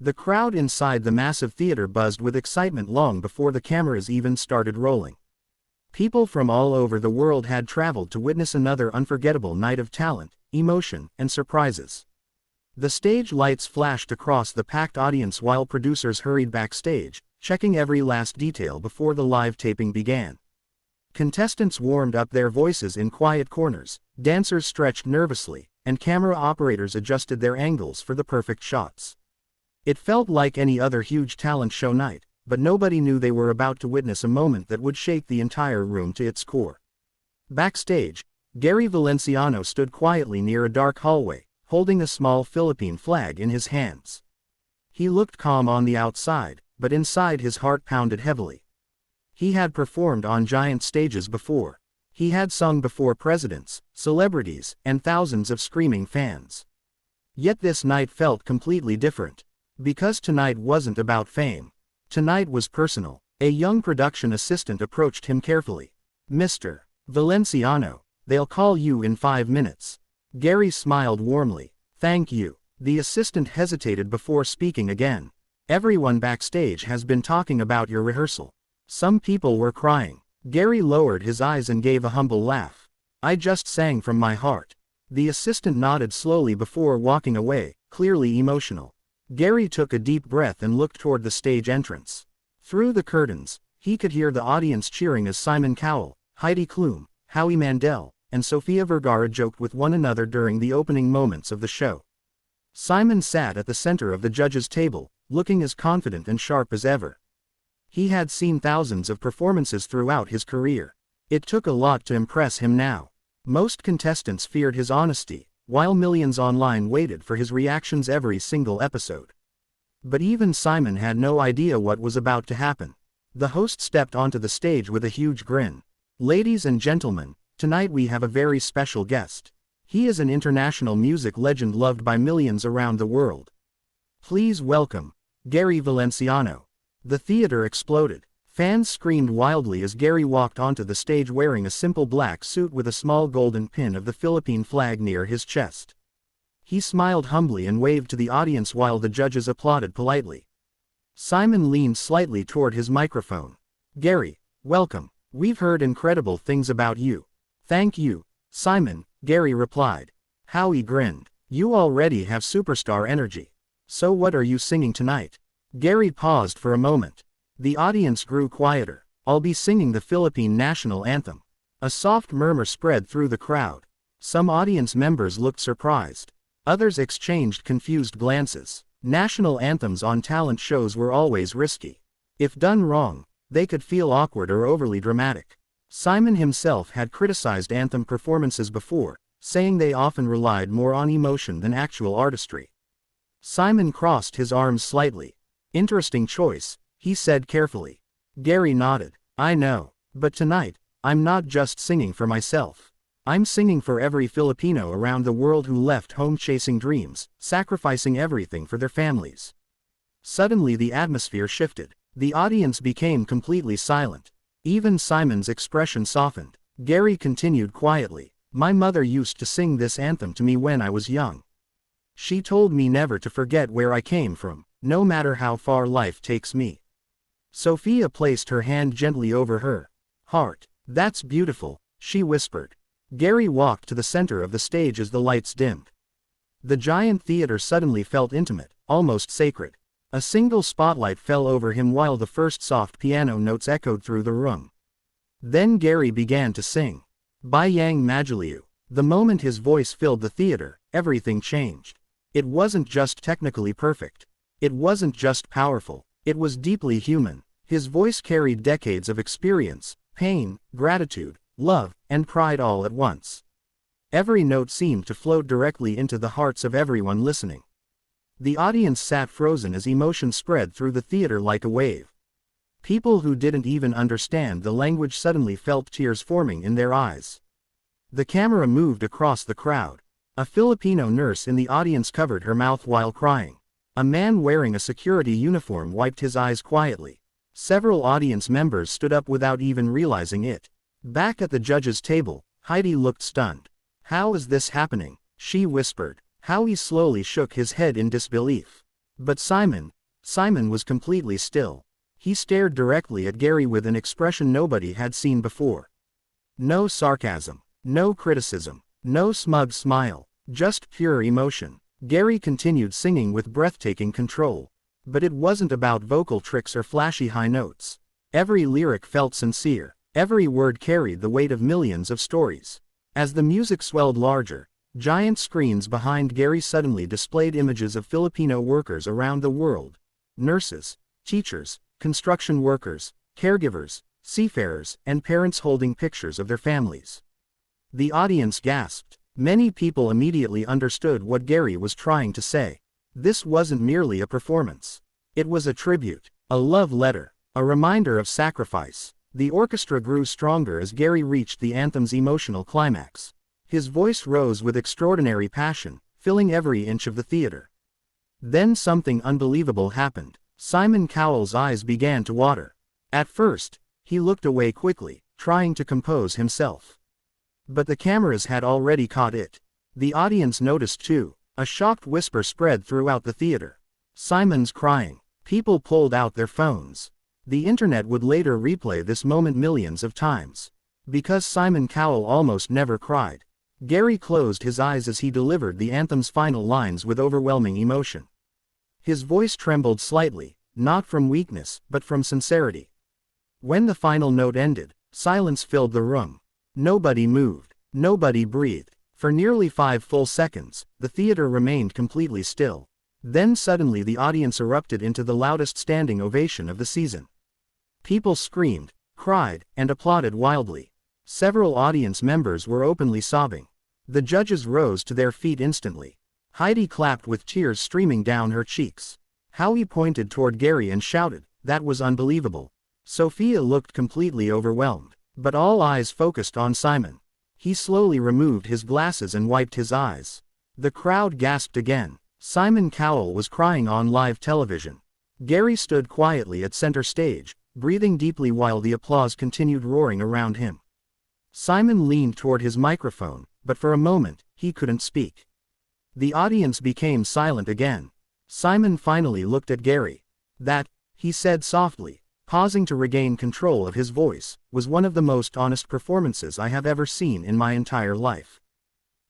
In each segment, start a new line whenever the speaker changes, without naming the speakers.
The crowd inside the massive theater buzzed with excitement long before the cameras even started rolling. People from all over the world had traveled to witness another unforgettable night of talent, emotion, and surprises. The stage lights flashed across the packed audience while producers hurried backstage, checking every last detail before the live taping began. Contestants warmed up their voices in quiet corners, dancers stretched nervously, and camera operators adjusted their angles for the perfect shots. It felt like any other huge talent show night, but nobody knew they were about to witness a moment that would shake the entire room to its core. Backstage, Gary Valenciano stood quietly near a dark hallway, holding a small Philippine flag in his hands. He looked calm on the outside, but inside his heart pounded heavily. He had performed on giant stages before. He had sung before presidents, celebrities, and thousands of screaming fans. Yet this night felt completely different. Because tonight wasn't about fame. Tonight was personal. A young production assistant approached him carefully. "Mr. Valenciano, they'll call you in 5 minutes." Gary smiled warmly. "Thank you." The assistant hesitated before speaking again. "Everyone backstage has been talking about your rehearsal. Some people were crying." Gary lowered his eyes and gave a humble laugh. "I just sang from my heart." The assistant nodded slowly before walking away, clearly emotional. Gary took a deep breath and looked toward the stage entrance. Through the curtains, he could hear the audience cheering as Simon Cowell, Heidi Klum, Howie Mandel, and Sofia Vergara joked with one another during the opening moments of the show. Simon sat at the center of the judges' table, looking as confident and sharp as ever. He had seen thousands of performances throughout his career. It took a lot to impress him now. Most contestants feared his honesty, while millions online waited for his reactions every single episode. But even Simon had no idea what was about to happen. The host stepped onto the stage with a huge grin. "Ladies and gentlemen, tonight we have a very special guest. He is an international music legend loved by millions around the world. Please welcome Gary Valenciano." The theater exploded. Fans screamed wildly as Gary walked onto the stage wearing a simple black suit with a small golden pin of the Philippine flag near his chest. He smiled humbly and waved to the audience while the judges applauded politely. Simon leaned slightly toward his microphone. "Gary, welcome. We've heard incredible things about you." "Thank you, Simon," Gary replied. Howie grinned. "You already have superstar energy. So what are you singing tonight?" Gary paused for a moment. The audience grew quieter. "I'll be singing the Philippine national anthem." A soft murmur spread through the crowd. Some audience members looked surprised. Others exchanged confused glances. National anthems on talent shows were always risky. If done wrong, they could feel awkward or overly dramatic. Simon himself had criticized anthem performances before, saying they often relied more on emotion than actual artistry. Simon crossed his arms slightly. "Interesting choice," he said carefully. Gary nodded. "I know. But tonight, I'm not just singing for myself. I'm singing for every Filipino around the world who left home chasing dreams, sacrificing everything for their families." Suddenly the atmosphere shifted. The audience became completely silent. Even Simon's expression softened. Gary continued quietly. "My mother used to sing this anthem to me when I was young. She told me never to forget where I came from, no matter how far life takes me." Sophia placed her hand gently over her heart. "That's beautiful," she whispered. Gary walked to the center of the stage as the lights dimmed. The giant theater suddenly felt intimate, almost sacred. A single spotlight fell over him while the first soft piano notes echoed through the room. Then Gary began to sing. Bayang Magiliu. The moment his voice filled the theater, everything changed. It wasn't just technically perfect. It wasn't just powerful. It was deeply human. His voice carried decades of experience, pain, gratitude, love, and pride all at once. Every note seemed to float directly into the hearts of everyone listening. The audience sat frozen as emotion spread through the theater like a wave. People who didn't even understand the language suddenly felt tears forming in their eyes. The camera moved across the crowd. A Filipino nurse in the audience covered her mouth while crying. A man wearing a security uniform wiped his eyes quietly. Several audience members stood up without even realizing it. Back at the judges' table, Heidi looked stunned. "How is this happening?" she whispered. Howie slowly shook his head in disbelief. But Simon was completely still. He stared directly at Gary with an expression nobody had seen before. No sarcasm, no criticism, no smug smile, just pure emotion. Gary continued singing with breathtaking control. But it wasn't about vocal tricks or flashy high notes. Every lyric felt sincere. Every word carried the weight of millions of stories. As the music swelled larger, giant screens behind Gary suddenly displayed images of Filipino workers around the world. Nurses, teachers, construction workers, caregivers, seafarers, and parents holding pictures of their families. The audience gasped. Many people immediately understood what Gary was trying to say. This wasn't merely a performance. It was a tribute, a love letter, a reminder of sacrifice. The orchestra grew stronger as Gary reached the anthem's emotional climax. His voice rose with extraordinary passion, filling every inch of the theater. Then something unbelievable happened. Simon Cowell's eyes began to water. At first, he looked away quickly, trying to compose himself. But the cameras had already caught it. The audience noticed too. A shocked whisper spread throughout the theater. Simon's crying. People pulled out their phones. The internet would later replay this moment millions of times. Because Simon Cowell almost never cried. Gary closed his eyes as he delivered the anthem's final lines with overwhelming emotion. His voice trembled slightly, not from weakness, but from sincerity. When the final note ended, silence filled the room. Nobody moved. Nobody breathed. For nearly 5 full seconds, the theater remained completely still. Then suddenly the audience erupted into the loudest standing ovation of the season. People screamed, cried, and applauded wildly. Several audience members were openly sobbing. The judges rose to their feet instantly. Heidi clapped with tears streaming down her cheeks. Howie pointed toward Gary and shouted, "That was unbelievable." Sophia looked completely overwhelmed, but all eyes focused on Simon. He slowly removed his glasses and wiped his eyes. The crowd gasped again. Simon Cowell was crying on live television. Gary stood quietly at center stage, breathing deeply while the applause continued roaring around him. Simon leaned toward his microphone, but for a moment, he couldn't speak. The audience became silent again. Simon finally looked at Gary. "That," he said softly, pausing to regain control of his voice, "was one of the most honest performances I have ever seen in my entire life."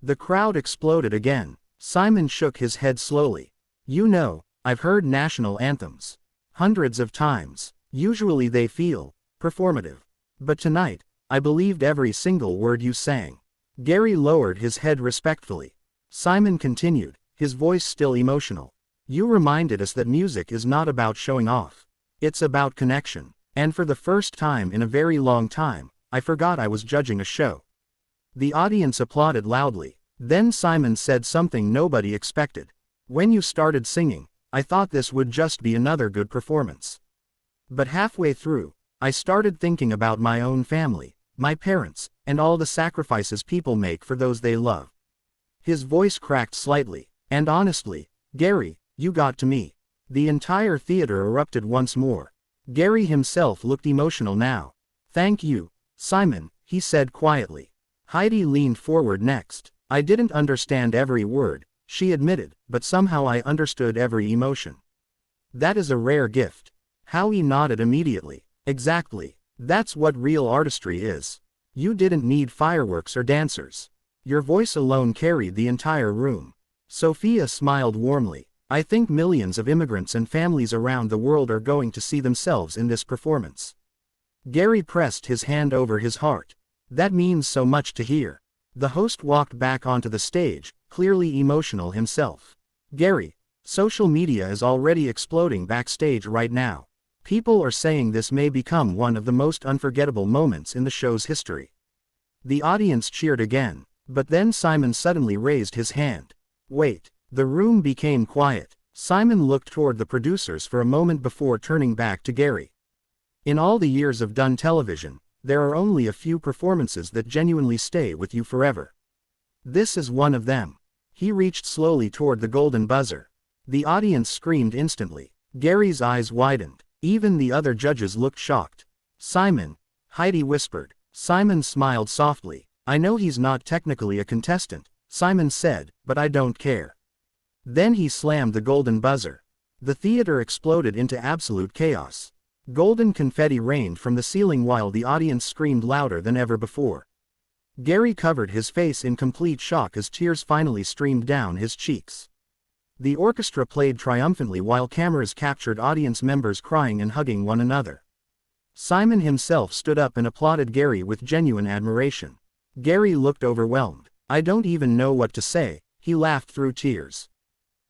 The crowd exploded again. Simon shook his head slowly. "You know, I've heard national anthems. Hundreds of times. Usually they feel performative. But tonight, I believed every single word you sang." Gary lowered his head respectfully. Simon continued, his voice still emotional. "You reminded us that music is not about showing off. It's about connection. And for the first time in a very long time, I forgot I was judging a show." The audience applauded loudly. Then Simon said something nobody expected. "When you started singing, I thought this would just be another good performance. But halfway through, I started thinking about my own family, my parents, and all the sacrifices people make for those they love." His voice cracked slightly. "And honestly, Gary, you got to me." The entire theater erupted once more. Gary himself looked emotional now. "Thank you, Simon," he said quietly. Heidi leaned forward next. "I didn't understand every word," she admitted, "but somehow I understood every emotion." "That is a rare gift." Howie nodded immediately. "Exactly. That's what real artistry is. You didn't need fireworks or dancers. Your voice alone carried the entire room." Sophia smiled warmly. "I think millions of immigrants and families around the world are going to see themselves in this performance." Gary pressed his hand over his heart. "That means so much to hear." The host walked back onto the stage, clearly emotional himself. "Gary, social media is already exploding backstage right now. People are saying this may become one of the most unforgettable moments in the show's history." The audience cheered again, but then Simon suddenly raised his hand. "Wait." The room became quiet. Simon looked toward the producers for a moment before turning back to Gary. "In all the years of done television, there are only a few performances that genuinely stay with you forever. This is one of them." He reached slowly toward the golden buzzer. The audience screamed instantly. Gary's eyes widened. Even the other judges looked shocked. "Simon," Heidi whispered. Simon smiled softly. "I know he's not technically a contestant," Simon said, "but I don't care." Then he slammed the golden buzzer. The theater exploded into absolute chaos. Golden confetti rained from the ceiling while the audience screamed louder than ever before. Gary covered his face in complete shock as tears finally streamed down his cheeks. The orchestra played triumphantly while cameras captured audience members crying and hugging one another. Simon himself stood up and applauded Gary with genuine admiration. Gary looked overwhelmed. "I don't even know what to say," he laughed through tears.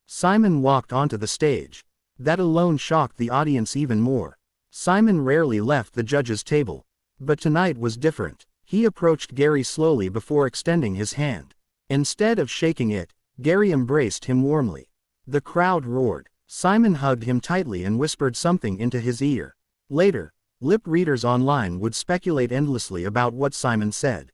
Simon walked onto the stage. That alone shocked the audience even more. Simon rarely left the judges' table. But tonight was different. He approached Gary slowly before extending his hand. Instead of shaking it, Gary embraced him warmly. The crowd roared. Simon hugged him tightly and whispered something into his ear. Later, lip readers online would speculate endlessly about what Simon said.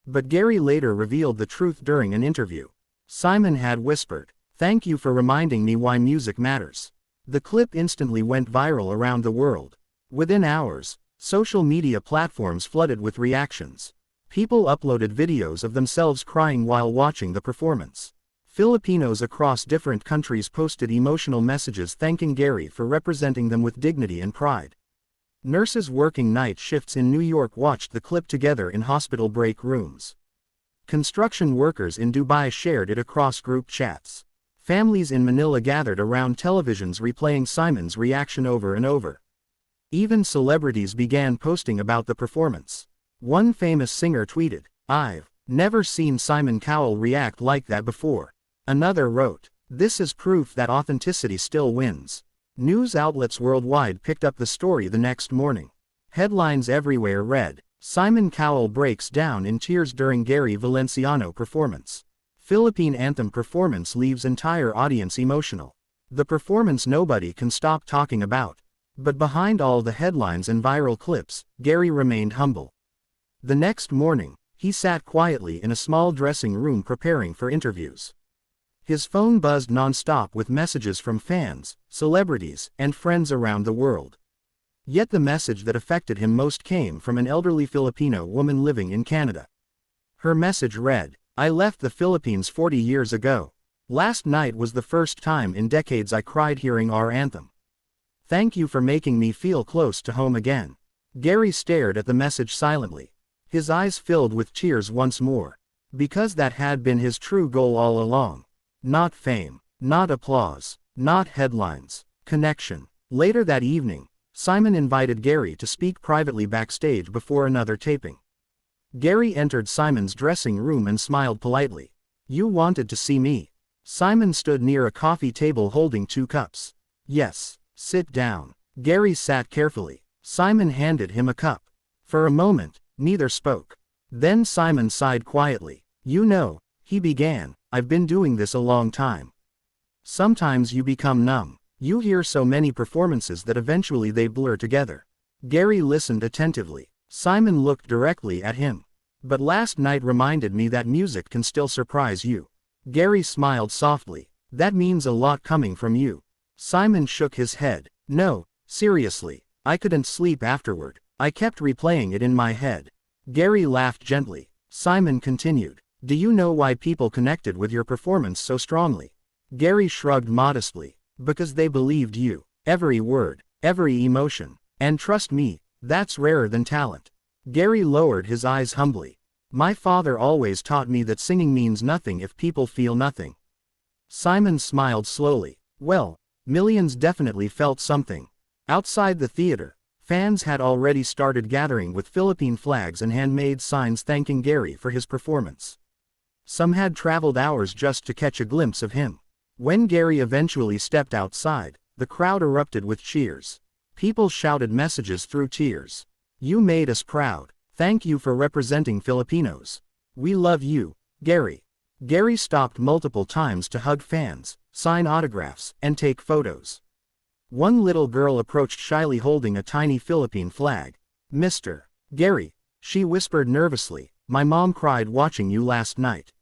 But Gary later revealed the truth during an interview. Simon had whispered, "Thank you for reminding me why music matters." The clip instantly went viral around the world. Within hours, social media platforms flooded with reactions. People uploaded videos of themselves crying while watching the performance. Filipinos across different countries posted emotional messages thanking Gary for representing them with dignity and pride. Nurses working night shifts in New York watched the clip together in hospital break rooms. Construction workers in Dubai shared it across group chats. Families in Manila gathered around televisions replaying Simon's reaction over and over. Even celebrities began posting about the performance. One famous singer tweeted, "I've never seen Simon Cowell react like that before." Another wrote, "This is proof that authenticity still wins." News outlets worldwide picked up the story the next morning. Headlines everywhere read, "Simon Cowell breaks down in tears during Gary Valenciano performance. Philippine Anthem performance leaves entire audience emotional." The performance nobody can stop talking about. But behind all the headlines and viral clips, Gary remained humble. The next morning, he sat quietly in a small dressing room preparing for interviews. His phone buzzed non-stop with messages from fans, celebrities, and friends around the world. Yet the message that affected him most came from an elderly Filipino woman living in Canada. Her message read, "I left the Philippines 40 years ago. Last night was the first time in decades I cried hearing our anthem. Thank you for making me feel close to home again." Gary stared at the message silently. His eyes filled with tears once more. Because that had been his true goal all along. Not fame, not applause, not headlines, connection. Later that evening, Simon invited Gary to speak privately backstage before another taping. Gary entered Simon's dressing room and smiled politely. "You wanted to see me." Simon stood near a coffee table holding 2 cups. "Yes, sit down." Gary sat carefully. Simon handed him a cup. For a moment, neither spoke. Then Simon sighed quietly. "You know," he began, "I've been doing this a long time. Sometimes you become numb. You hear so many performances that eventually they blur together." Gary listened attentively. Simon looked directly at him. "But last night reminded me that music can still surprise you." Gary smiled softly. "That means a lot coming from you." Simon shook his head. "No, seriously, I couldn't sleep afterward. I kept replaying it in my head." Gary laughed gently. Simon continued, "Do you know why people connected with your performance so strongly?" Gary shrugged modestly. "Because they believed you. Every word, every emotion. And trust me, that's rarer than talent." Gary lowered his eyes humbly. "My father always taught me that singing means nothing if people feel nothing." Simon smiled slowly. "Well, millions definitely felt something." Outside the theater, fans had already started gathering with Philippine flags and handmade signs thanking Gary for his performance. Some had traveled hours just to catch a glimpse of him. When Gary eventually stepped outside, the crowd erupted with cheers. People shouted messages through tears. "You made us proud. Thank you for representing Filipinos. We love you, Gary." Gary stopped multiple times to hug fans, sign autographs, and take photos. One little girl approached shyly holding a tiny Philippine flag. "Mr. Gary," she whispered nervously, "my mom cried watching you last night."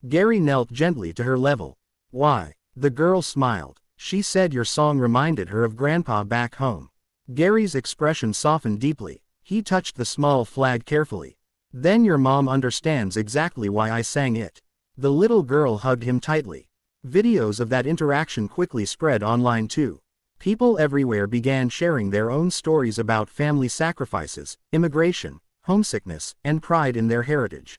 Gary knelt gently to her level. "Why?" The girl smiled. "She said your song reminded her of Grandpa back home." Gary's expression softened deeply. He touched the small flag carefully. "Then your mom understands exactly why I sang it." The little girl hugged him tightly. Videos of that interaction quickly spread online too. People everywhere began sharing their own stories about family sacrifices, immigration, homesickness, and pride in their heritage.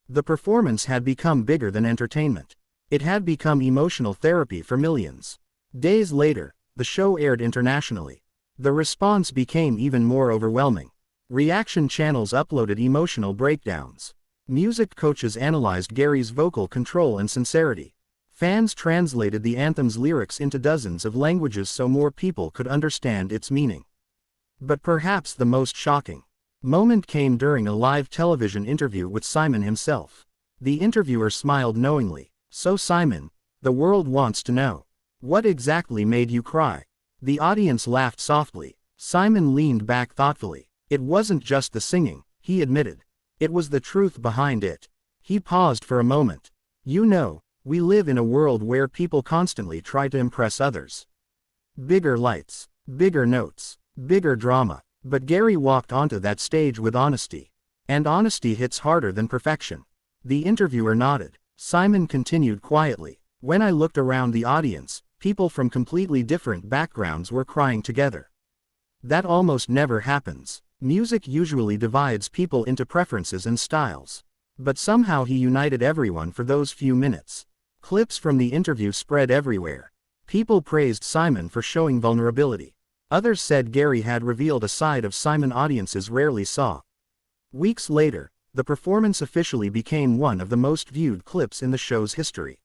The performance had become bigger than entertainment. It had become emotional therapy for millions. Days later, the show aired internationally. The response became even more overwhelming. Reaction channels uploaded emotional breakdowns. Music coaches analyzed Gary's vocal control and sincerity. Fans translated the anthem's lyrics into dozens of languages so more people could understand its meaning. But perhaps the most shocking moment came during a live television interview with Simon himself. The interviewer smiled knowingly. "So Simon, the world wants to know. What exactly made you cry?" The audience laughed softly. Simon leaned back thoughtfully. "It wasn't just the singing," he admitted. "It was the truth behind it." He paused for a moment. "You know, we live in a world where people constantly try to impress others. Bigger lights, bigger notes, bigger drama. But Gary walked onto that stage with honesty. And honesty hits harder than perfection." The interviewer nodded. Simon continued quietly. "When I looked around the audience, people from completely different backgrounds were crying together. That almost never happens. Music usually divides people into preferences and styles. But somehow he united everyone for those few minutes." Clips from the interview spread everywhere. People praised Simon for showing vulnerability. Others said Gary had revealed a side of Simon audiences rarely saw. Weeks later, the performance officially became one of the most viewed clips in the show's history.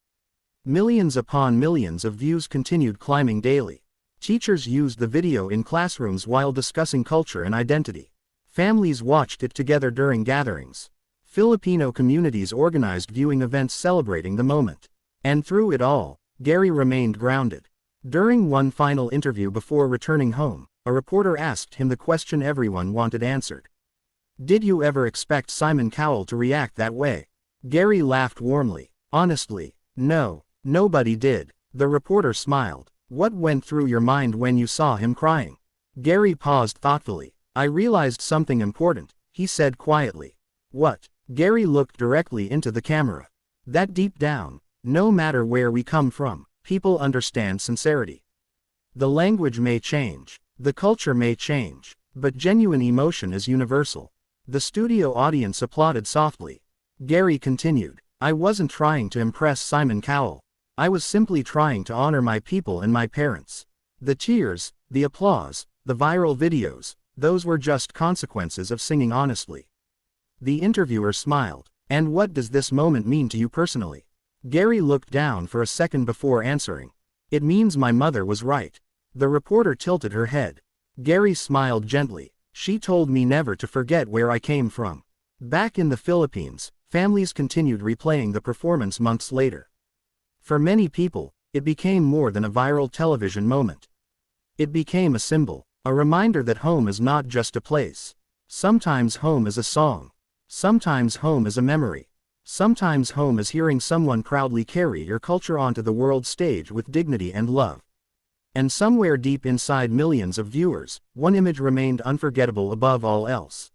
Millions upon millions of views continued climbing daily. Teachers used the video in classrooms while discussing culture and identity. Families watched it together during gatherings. Filipino communities organized viewing events celebrating the moment. And through it all, Gary remained grounded. During one final interview before returning home, a reporter asked him the question everyone wanted answered. "Did you ever expect Simon Cowell to react that way?" Gary laughed warmly. "Honestly, no, nobody did." The reporter smiled. "What went through your mind when you saw him crying?" Gary paused thoughtfully. "I realized something important," he said quietly. "What?" Gary looked directly into the camera. "That deep down, no matter where we come from, people understand sincerity. The language may change, the culture may change, but genuine emotion is universal." The studio audience applauded softly. Gary continued, "I wasn't trying to impress Simon Cowell. I was simply trying to honor my people and my parents. The cheers, the applause, the viral videos, those were just consequences of singing honestly." The interviewer smiled. "And what does this moment mean to you personally?" Gary looked down for a second before answering. "It means my mother was right." The reporter tilted her head. Gary smiled gently. "She told me never to forget where I came from." Back in the Philippines, families continued replaying the performance months later. For many people, it became more than a viral television moment. It became a symbol, a reminder that home is not just a place. Sometimes home is a song. Sometimes home is a memory. Sometimes home is hearing someone proudly carry your culture onto the world stage with dignity and love. And somewhere deep inside millions of viewers, one image remained unforgettable above all else.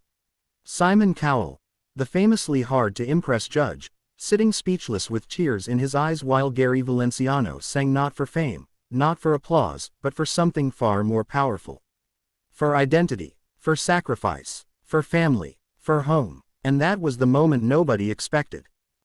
Simon Cowell, the famously hard-to-impress judge, sitting speechless with tears in his eyes while Gary Valenciano sang not for fame, not for applause, but for something far more powerful. For identity, for sacrifice, for family, for home. And that was the moment nobody expected.